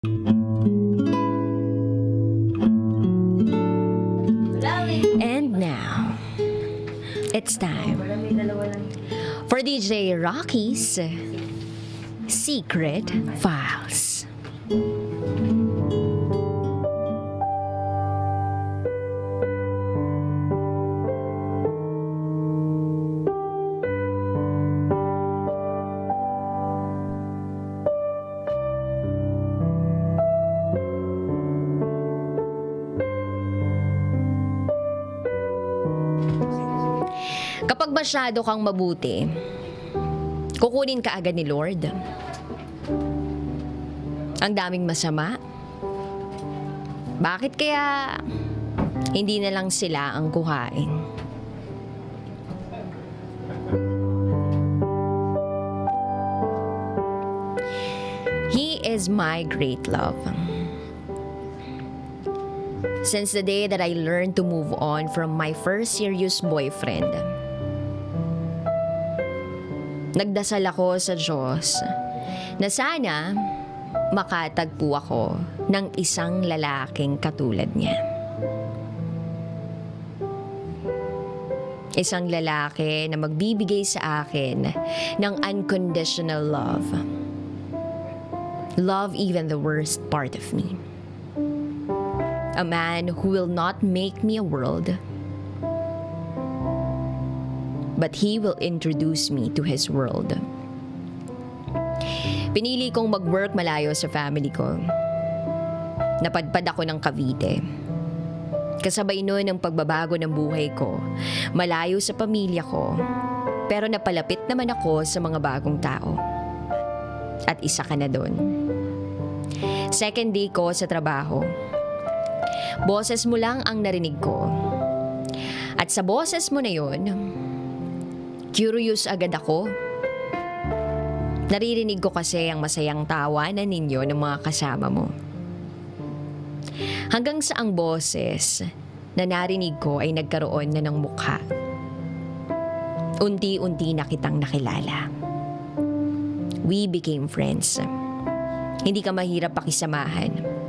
And now, it's time for DJ Rocky's Secret Files. Kapag masyado kang mabuti, kukunin ka agad ni Lord. Ang daming masama. Bakit kaya hindi na lang sila ang kuhain? He is my great love. Since the day that I learned to move on from my first serious boyfriend, nagdasal ako sa Diyos na sana makatagpo ako ng isang lalaking katulad niya. Isang lalaki na magbibigay sa akin ng unconditional love. Love even the worst part of me. A man who will not make me a world, but he will introduce me to his world. Pinili kong mag-work malayo sa family ko. Napadpad ako ng Cavite. Kasabay nun ang pagbabago ng buhay ko, malayo sa pamilya ko, pero napalapit naman ako sa mga bagong tao. At isa ka na dun. Second day ko sa trabaho. Boses mo lang ang narinig ko. At sa boses mo na yun, curious agad ako. Naririnig ko kasi ang masayang tawanan ninyo ng mga kasama mo. Hanggang sa ang boses na narinig ko ay nagkaroon na ng mukha. Unti-unti na kitang nakilala. We became friends. Hindi ka mahirap pakisamahan.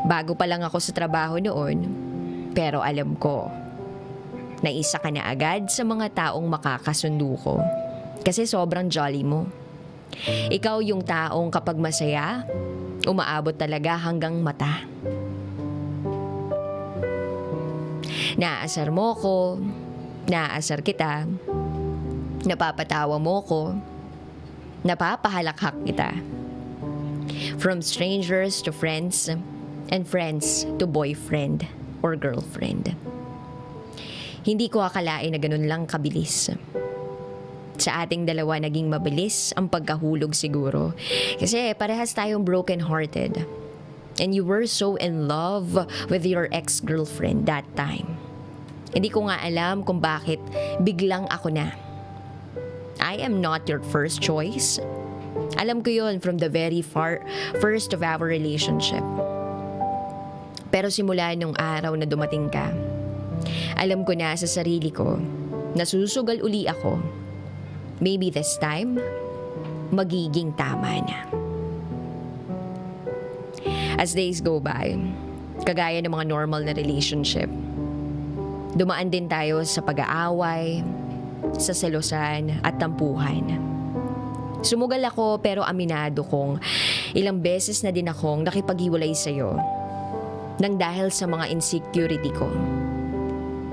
Bago pa lang ako sa trabaho noon, pero alam ko na isa ka na agad sa mga taong makakasundo ko. Kasi sobrang jolly mo. Ikaw yung taong kapag masaya, umaabot talaga hanggang mata. Naaasar mo ko, naaasar kita, napapatawa mo ko, napapahalakhak kita. From strangers to friends, and friends to boyfriend or girlfriend. Hindi ko akalain na ganun lang kabilis. Sa ating dalawa naging mabilis ang pagkahulog siguro. Kasi parehas tayong broken-hearted. And you were so in love with your ex-girlfriend that time. Hindi ko nga alam kung bakit biglang ako na. I am not your first choice. Alam ko yun from the very first of our relationship. Pero simula nung araw na dumating ka, alam ko na sa sarili ko na susugal uli ako. Maybe this time, magiging tama na. As days go by, kagaya ng mga normal na relationship, dumaan din tayo sa pag-aaway, sa selosan at tampuhan. Sumugal ako pero aminado kong ilang beses na din akong nakipaghiwalay sa'yo nang dahil sa mga insecurity ko.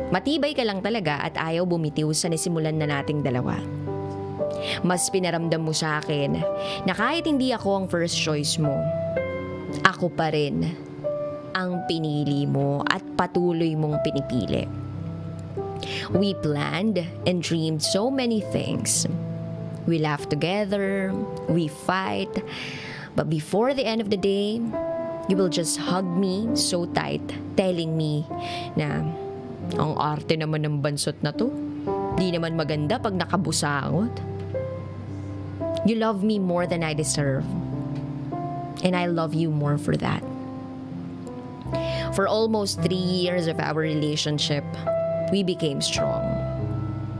Matibay ka lang talaga at ayaw bumitiw sa nasimulan na nating dalawa. Mas pinaramdam mo sa akin na kahit hindi ako ang first choice mo, ako pa rin ang pinili mo at patuloy mong pinipili. We planned and dreamed so many things. We laugh together, we fight, but before the end of the day, you will just hug me so tight, telling me na ang arte naman ng bansot na to. Di naman maganda pag nakabusangot. You love me more than I deserve. And I love you more for that. For almost 3 years of our relationship, we became strong.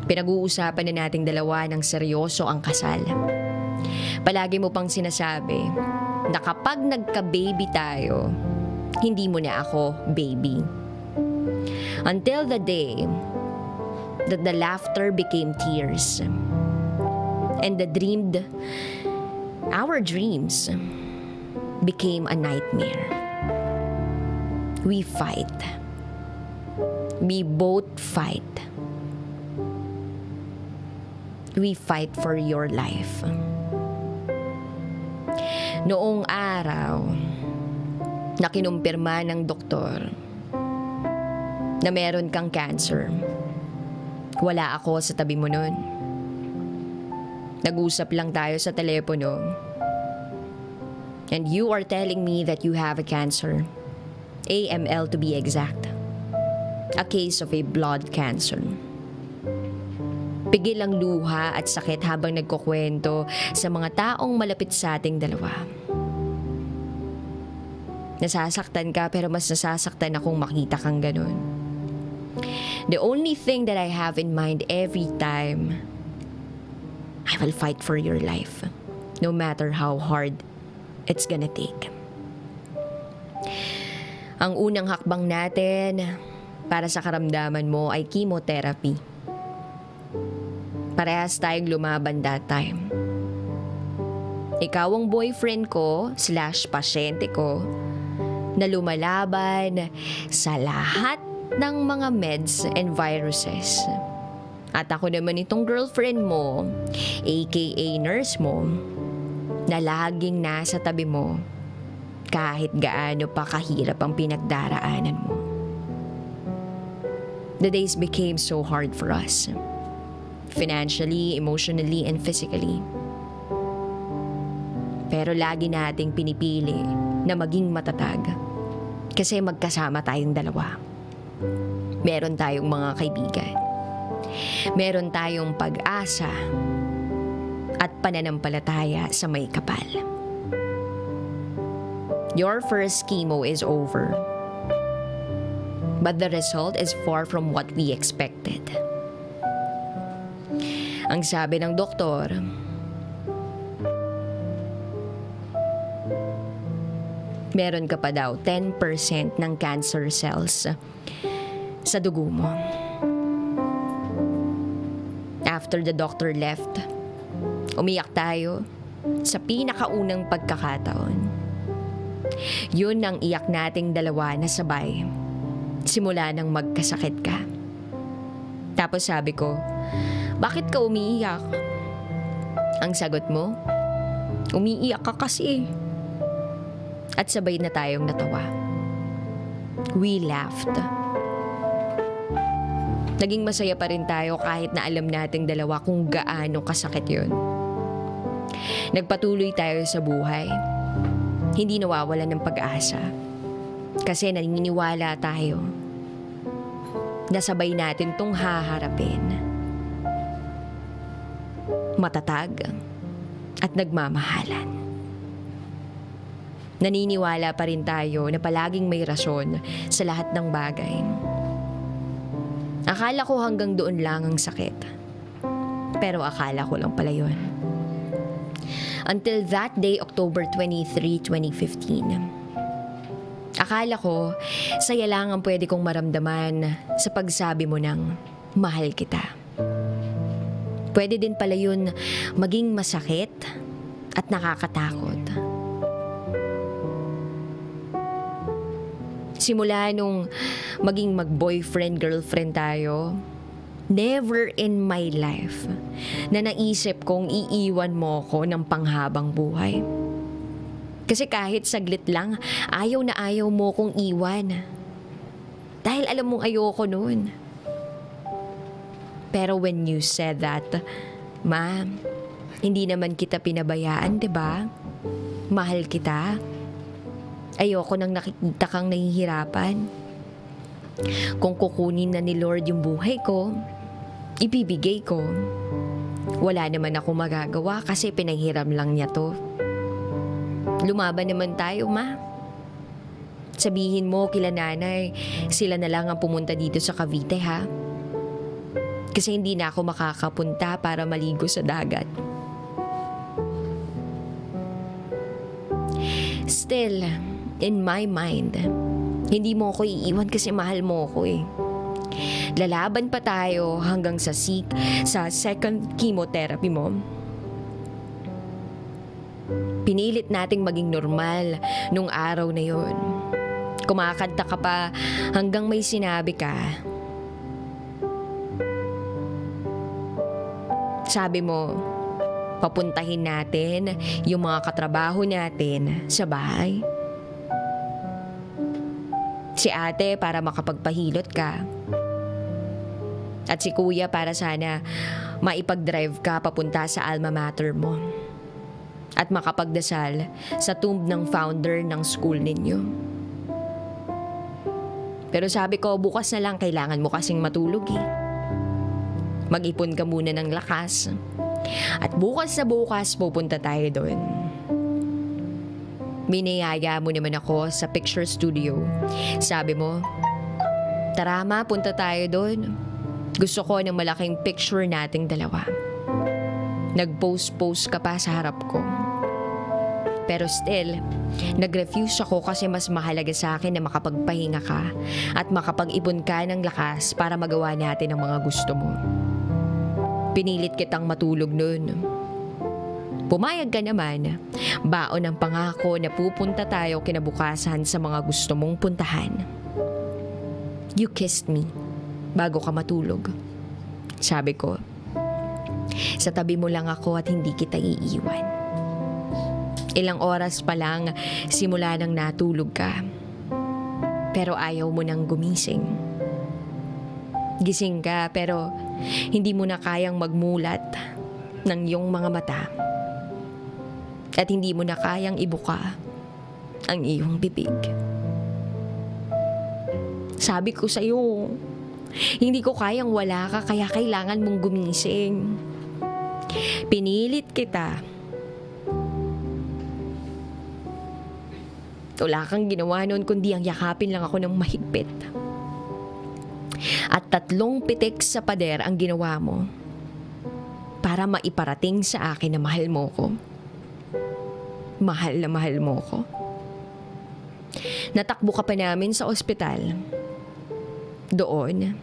Pinag-uusapan na nating dalawa ng seryoso ang kasal. Palagi mo pang sinasabi na kapag nagka-baby tayo, hindi mo na ako baby. Until the day that the laughter became tears and our dreams became a nightmare. We fight. We both fight. We fight for your life. Noong araw na kinumpirma ng doktor na meron kang cancer, wala ako sa tabi mo nun. Nag-usap lang tayo sa telepono. And you are telling me that you have a cancer. AML to be exact. A case of a blood cancer. Pigil ang luha at sakit habang nagkukwento sa mga taong malapit sa ating dalawa. Nasasaktan ka pero mas nasasaktan akong makita kang ganun. The only thing that I have in mind every time, I will fight for your life, no matter how hard it's gonna take. Ang unang hakbang natin para sa karamdaman mo ay chemotherapy. Parehas tayong lumaban that time. Ikaw ang boyfriend ko / pasyente ko na lumalaban sa lahat ng mga meds and viruses. At ako naman itong girlfriend mo, aka nurse mo, na laging nasa tabi mo kahit gaano pa kahirap ang pinagdaraanan mo. The days became so hard for us. Financially, emotionally, and physically. Pero lagi nating pinipili na maging matatag kasi magkasama tayong dalawa. Meron tayong mga kaibigan. Meron tayong pag-asa at pananampalataya sa may kapal. Your first chemo is over, but the result is far from what we expected. Ang sabi ng doktor, meron ka pa daw 10% ng cancer cells sa dugo mo. After the doctor left, umiyak tayo sa pinakaunang pagkakataon. Yun ang iyak nating dalawa na sabay simula nang magkasakit ka. Tapos sabi ko, bakit ka umiiyak? Ang sagot mo, umiiyak ka kasi. At sabay na tayong natawa. We laughed. Naging masaya pa rin tayo kahit na alam nating dalawa kung gaano kasakit yun. Nagpatuloy tayo sa buhay. Hindi nawawalan ng pag-asa. Kasi naniniwala tayo na sabay natin tong haharapin. Matatag at nagmamahalan. Naniniwala pa rin tayo na palaging may rason sa lahat ng bagay. Akala ko hanggang doon lang ang sakit. Pero akala ko lang pala yun. Until that day, October 23, 2015. Akala ko, saya lang ang pwede kong maramdaman sa pagsabi mo ng mahal kita. Pwede din pala yun maging masakit at nakakatakot. Simula nung maging mag-boyfriend-girlfriend tayo, never in my life na naisip kong iiwan mo ko ng panghabang buhay. Kasi kahit saglit lang, ayaw na ayaw mo kong iwan. Dahil alam mong ayoko nun. Pero when you said that, Ma, hindi naman kita pinabayaan, 'di ba? Mahal kita. Ayoko nang nakikita kang nahihirapan. Kung kukunin na ni Lord yung buhay ko, ibibigay ko. Wala naman ako magagawa kasi pinanghiram lang niya to. Lumaban naman tayo, Ma. Sabihin mo kila nanay, sila na lang ang pumunta dito sa Cavite, ha? Kasi hindi na ako makakapunta para maligo sa dagat. Still, in my mind, hindi mo ako iiwan kasi mahal mo ako eh. Lalaban pa tayo hanggang sa second chemotherapy mo. Pinilit nating maging normal nung araw na yon. Kumakanta ka pa hanggang may sinabi ka. Sabi mo, papuntahin natin yung mga katrabaho natin sa bahay. Si ate para makapagpahilot ka. At si kuya para sana maipag-drive ka papunta sa alma mater mo. At makapagdasal sa tomb ng founder ng school ninyo. Pero sabi ko, bukas na lang kailangan mo kasing matulog eh. Mag-ipon ka muna ng lakas. At bukas na bukas pupunta tayo doon. Miniyaya mo naman ako sa picture studio. Sabi mo, tara ma, punta tayo doon. Gusto ko ng malaking picture nating dalawa. Nag-post ka pa sa harap ko. Pero still, nag-refuse ako kasi mas mahalaga sa akin na makapagpahinga ka at makapag-ipon ka ng lakas para magawa natin ang mga gusto mo. Pinilit kitang matulog noon. Pumayag ka naman. Baon ang pangako na pupunta tayo kinabukasan sa mga gusto mong puntahan. You kissed me bago ka matulog. Sabi ko, sa tabi mo lang ako at hindi kita iiwan. Ilang oras pa lang simula nang natulog ka. Pero ayaw mo nang gumising. Gising ka pero hindi mo na kayang magmulat ng iyong mga mata. At hindi mo na kayang ibuka ang iyong bibig. Sabi ko sa'yo, hindi ko kayang wala ka kaya kailangan mong gumising. Pinilit kita. Wala kang ginawa noon kundi ang yakapin lang ako ng mahigpit. At 3 pitik sa pader ang ginawa mo para maiparating sa akin na mahal mo ko. Mahal na mahal mo ko. Natakbo ka pa namin sa ospital. Doon,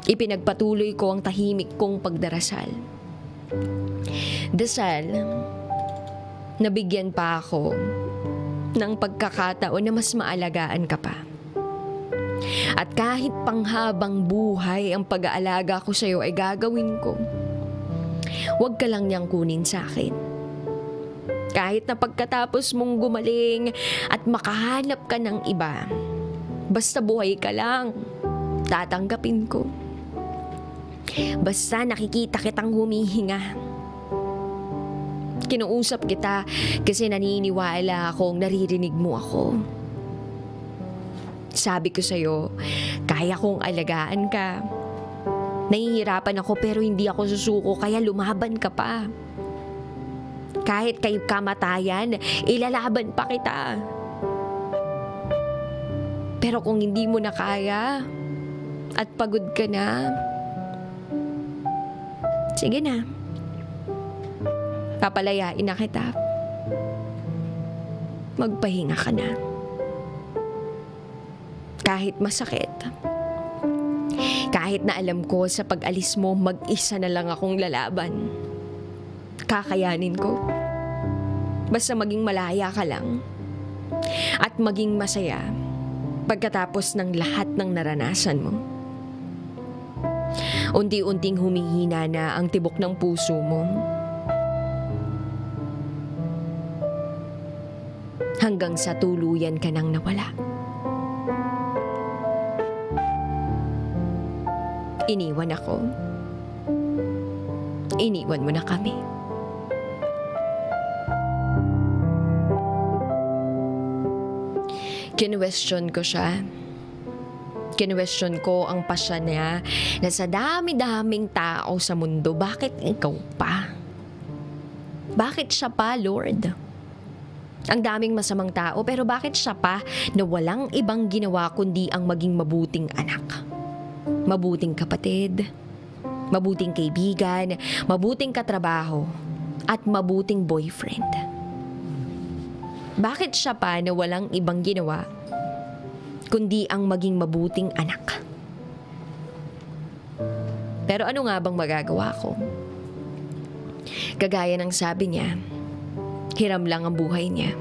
ipinagpatuloy ko ang tahimik kong pagdarasal. Dasal, nabigyan pa ako ng pagkakataon na mas maalagaan ka pa. At kahit panghabang buhay ang pag-aalaga ko sa'yo ay gagawin ko. Huwag ka lang niyang kunin sa akin. Kahit na pagkatapos mong gumaling at makahanap ka ng iba, basta buhay ka lang, tatanggapin ko. Basta nakikita kitang humihinga. Kinuusap kita kasi naniniwala akong naririnig mo ako. Sabi ko sa'yo, kaya kong alagaan ka. Nahihirapan ako pero hindi ako susuko kaya lumaban ka pa. Kahit kay kamatayan, ilalaban pa kita. Pero kung hindi mo na kaya at pagod ka na, sige na. Papalayain na kita. Magpahinga ka na. Kahit masakit. Kahit na alam ko sa pag-alis mo, mag-isa na lang akong lalaban. Kakayanin ko. Basta maging malaya ka lang. At maging masaya pagkatapos ng lahat ng naranasan mo. Unti-unting humihina na ang tibok ng puso mo. Hanggang sa tuluyan ka nang nawala. Iniwan ako. Iniwan mo na kami. Kinwestiyon ko siya. Kinwestiyon ko ang pasya niya na sa dami-daming tao sa mundo, bakit ikaw pa? Bakit siya pa, Lord? Ang daming masamang tao, pero bakit siya pa na walang ibang ginawa kundi ang maging mabuting anak? Mabuting kapatid, mabuting kaibigan, mabuting katrabaho, at mabuting boyfriend. Bakit siya pa na walang ibang ginawa kundi ang maging mabuting anak? Pero ano nga bang magagawa ko? Kagaya ng sabi niya, hiram lang ang buhay niya.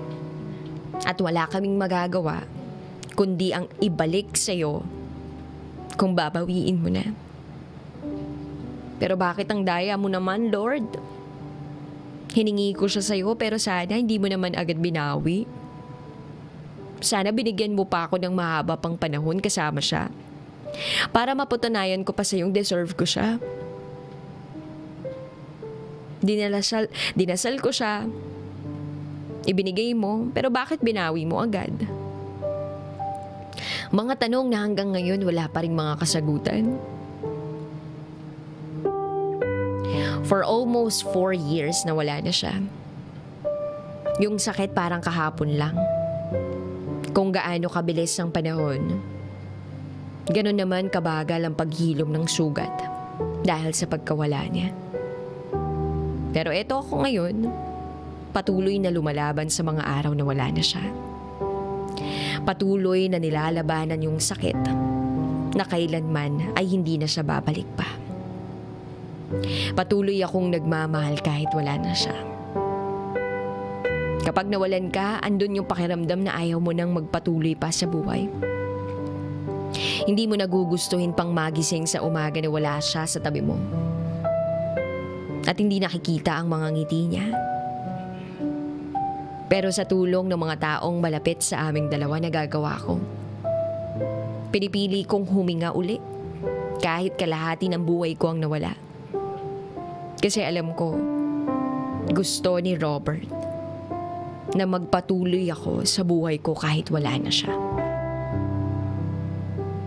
At wala kaming magagawa kundi ang ibalik sa'yo kung babawiin mo na. Pero bakit ang daya mo naman, Lord? Hiningi ko siya sa'yo pero sana hindi mo naman agad binawi. Sana binigyan mo pa ako ng mahaba pang panahon kasama siya para mapatunayan ko pa sa'yong deserve ko siya. Dinasal ko siya. Ibinigay mo, pero bakit binawi mo agad? Mga tanong na hanggang ngayon wala pa ring mga kasagutan. For almost 4 years na wala na siya. Yung sakit parang kahapon lang. Kung gaano kabilis ang panahon, ganun naman kabagal ang paghilom ng sugat dahil sa pagkawala niya. Pero eto ako ngayon, patuloy na lumalaban sa mga araw na wala na siya. Patuloy na nilalabanan yung sakit na kailanman ay hindi na siya babalik pa. Patuloy akong nagmamahal kahit wala na siya. Kapag nawalan ka, andun yung pakiramdam na ayaw mo nang magpatuloy pa sa buhay. Hindi mo nagugustuhin pang magising sa umaga na wala siya sa tabi mo. At hindi nakikita ang mga ngiti niya. Pero sa tulong ng mga taong malapit sa aming dalawa nagagawa ko. Pinipili kong huminga uli kahit kalahati ng buhay ko ang nawala. Kasi alam ko, gusto ni Robert na magpatuloy ako sa buhay ko kahit wala na siya.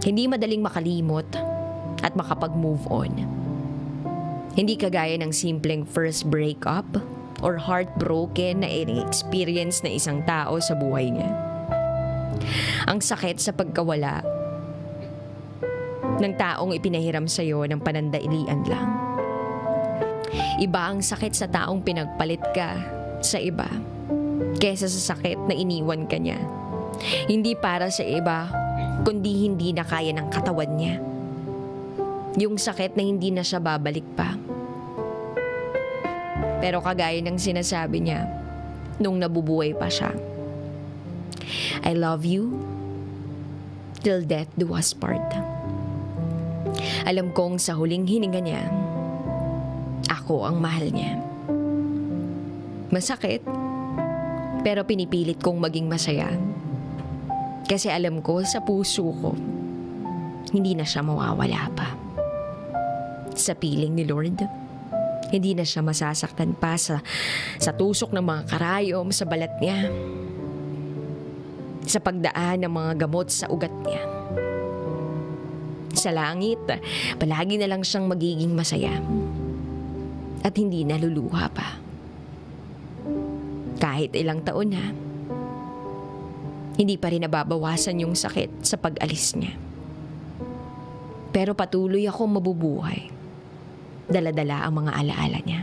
Hindi madaling makalimot at makapag-move on. Hindi kagaya ng simpleng first breakup or heartbroken na experience na isang tao sa buhay niya. Ang sakit sa pagkawala ng taong ipinahiram sa'yo ng panandalian lang. Iba ang sakit sa taong pinagpalit ka sa iba kesa sa sakit na iniwan ka niya. Hindi para sa iba, kundi hindi na kaya ng katawan niya. Yung sakit na hindi na siya babalik pa. Pero kagaya ng sinasabi niya nung nabubuhay pa siya, I love you till death do us part. Alam kong sa huling hininga niya, ako ang mahal niya. Masakit, pero pinipilit kong maging masaya. Kasi alam ko sa puso ko, hindi na siya mawawala pa. Sa piling ni Lord, hindi na siya masasaktan pa sa tusok ng mga karayom sa balat niya, sa pagdaan ng mga gamot sa ugat niya. Sa langit, palagi na lang siyang magiging masaya at hindi naluluha pa. Kahit ilang taon na, hindi pa rin nababawasan yung sakit sa pag-alis niya. Pero patuloy akong mabubuhay. Dala-dala ang mga alaala niya.